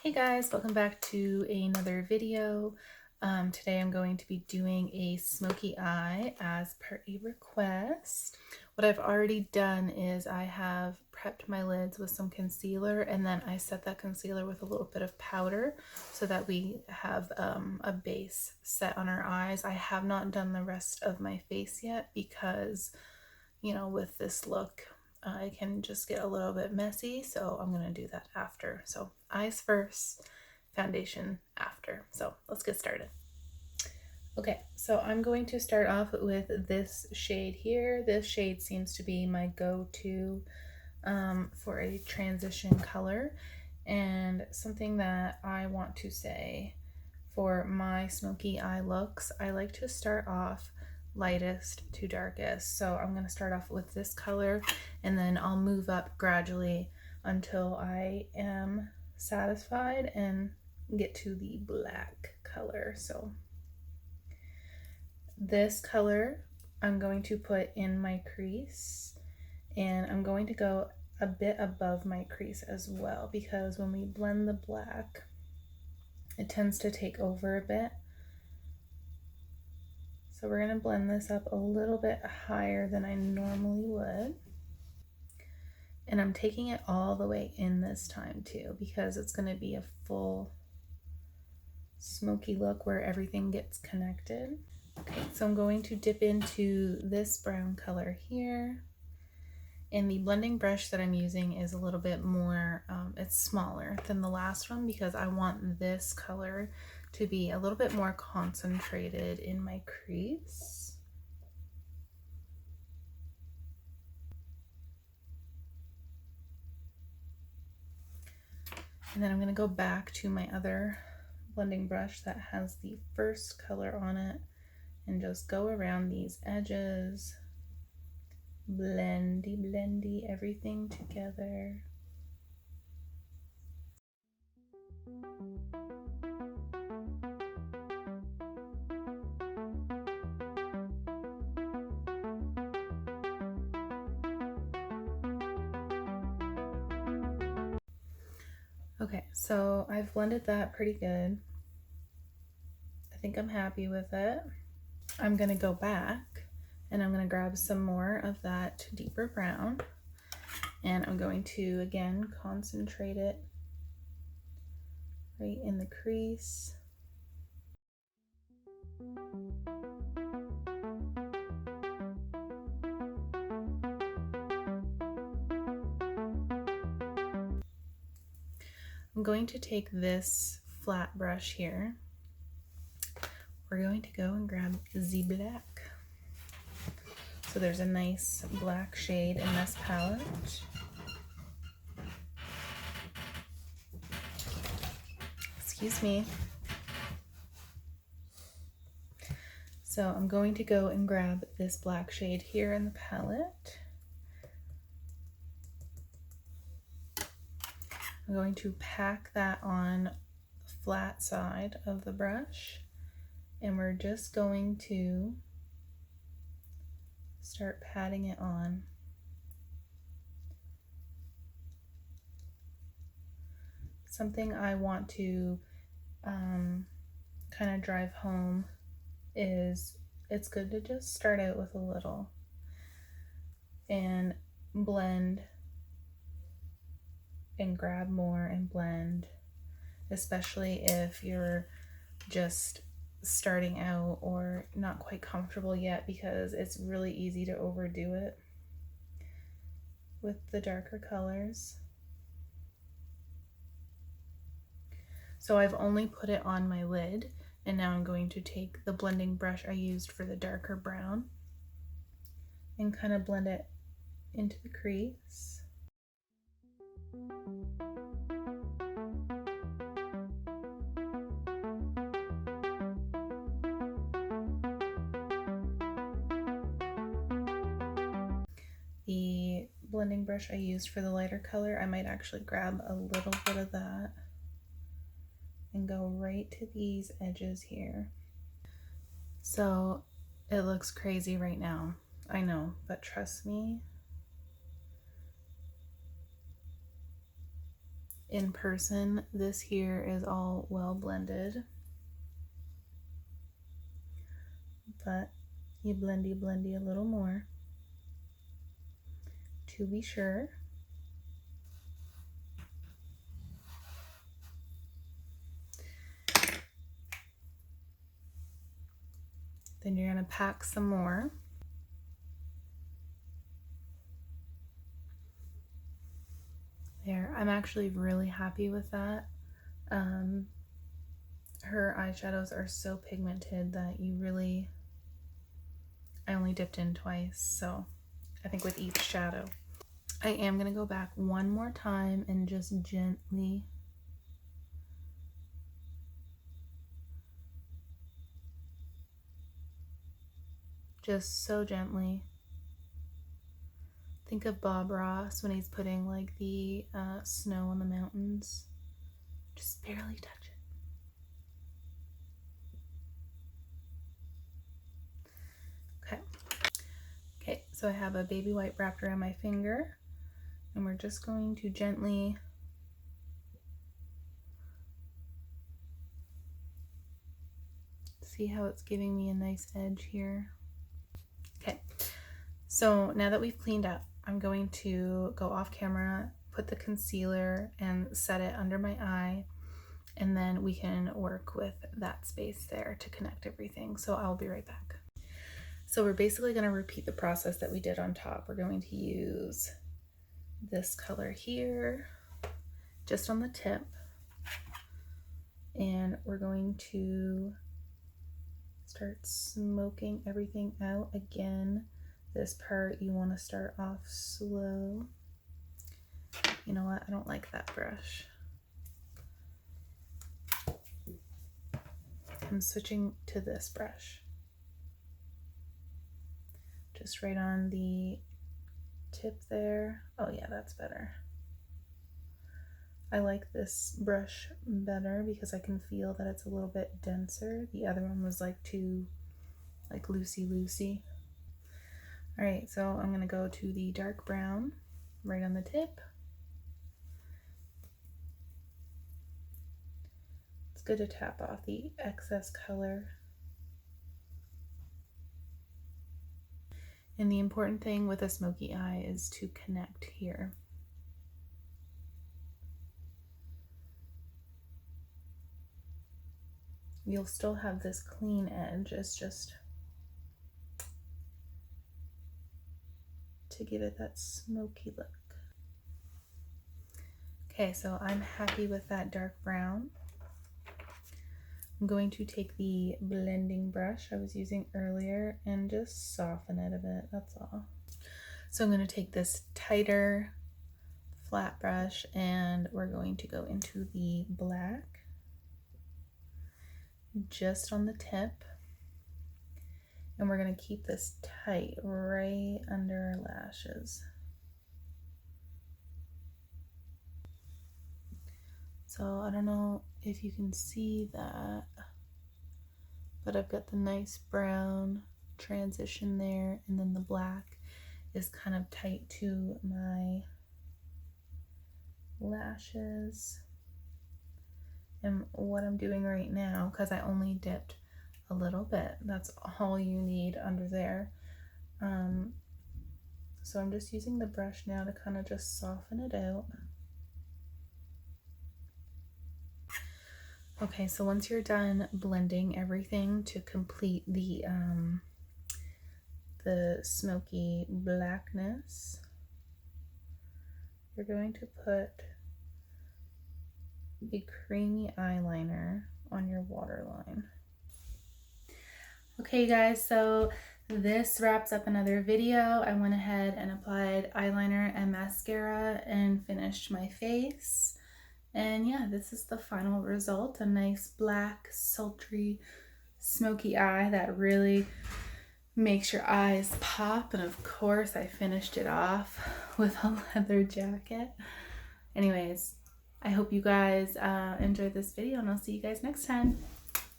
Hey guys, welcome back to another video. Today I'm going to be doing a smoky eye as per a request. What I've already done is I have prepped my lids with some concealer, and then I set that concealer with a little bit of powder so that we have a base set on our eyes. I have not done the rest of my face yet because, you know, with this look, I can just get a little bit messy, so I'm gonna do that after. So eyes first, foundation after. So let's get started. Okay, so I'm going to start off with this shade here. This shade seems to be my go-to for a transition color, and something that I want to say for my smoky eye looks, I like to start off lightest to darkest. So I'm going to start off with this color, and then I'll move up gradually until I am satisfied and get to the black color. So this color I'm going to put in my crease, and I'm going to go a bit above my crease as well, because when we blend the black, it tends to take over a bit. So we're going to blend this up a little bit higher than I normally would. And I'm taking it all the way in this time too, because it's going to be a full smoky look where everything gets connected. Okay, so I'm going to dip into this brown color here. And the blending brush that I'm using is a little bit more, it's smaller than the last one because I want this color to be a little bit more concentrated in my crease. And then I'm going to go back to my other blending brush that has the first color on it and just go around these edges, blendy everything together. Okay, so I've blended that pretty good. I think I'm happy with it. I'm gonna go back and I'm gonna grab some more of that deeper brown, and I'm going to again concentrate it right in the crease. I'm going to take this flat brush here. We're going to go and grab the black. So there's a nice black shade in this palette. Excuse me. So I'm going to go and grab this black shade here in the palette. I'm going to pack that on the flat side of the brush, and we're just going to start patting it on. Something I want to kind of drive home is it's good to just start out with a little and blend and grab more and blend, especially if you're just starting out or not quite comfortable yet, because it's really easy to overdo it with the darker colors. So I've only put it on my lid, and now I'm going to take the blending brush I used for the darker brown and kind of blend it into the crease. The blending brush I used for the lighter color, I might actually grab a little bit of that and go right to these edges here. So it looks crazy right now, I know, but trust me, in person, this here is all well blended, but you blendy a little more to be sure. Then you're going to pack some more. There, I'm actually really happy with that. Her eyeshadows are so pigmented that you really, I only dipped in twice, so I think with each shadow. I am going to go back one more time and just gently so gently. Think of Bob Ross when he's putting like the snow on the mountains. Just barely touch it. Okay. Okay, so I have a baby wipe wrapped around my finger, and we're just going to gently see how it's giving me a nice edge here. Okay, so now that we've cleaned up, I'm going to go off camera, put the concealer and set it under my eye, and then we can work with that space there to connect everything. So I'll be right back. So we're basically going to repeat the process that we did on top. We're going to use this color here, just on the tip, and we're going to start smoking everything out. Again, this part you want to start off slow. You know what? I don't like that brush. I'm switching to this brush. Just right on the tip there. Oh yeah, that's better. I like this brush better because I can feel that it's a little bit denser. The other one was like too like loosey. All right, so I'm gonna go to the dark brown right on the tip. It's good to tap off the excess color. And the important thing with a smoky eye is to connect here. You'll still have this clean edge, it's just to give it that smoky look. Okay, so I'm happy with that dark brown. I'm going to take the blending brush I was using earlier and just soften it a bit, that's all. So I'm going to take this tighter flat brush and we're going to go into the black just on the tip. And we're going to keep this tight right under our lashes. So I don't know if you can see that, but I've got the nice brown transition there, and then the black is kind of tight to my lashes. And what I'm doing right now, because I only dipped a little bit, that's all you need under there. So I'm just using the brush now to kind of just soften it out. Okay, so once you're done blending everything to complete the smoky blackness, you're going to put the creamy eyeliner on your waterline. Okay guys, so this wraps up another video. I went ahead and applied eyeliner and mascara and finished my face. And yeah, this is the final result. A nice black, sultry, smoky eye that really makes your eyes pop. And of course, I finished it off with a leather jacket. Anyways, I hope you guys enjoyed this video, and I'll see you guys next time.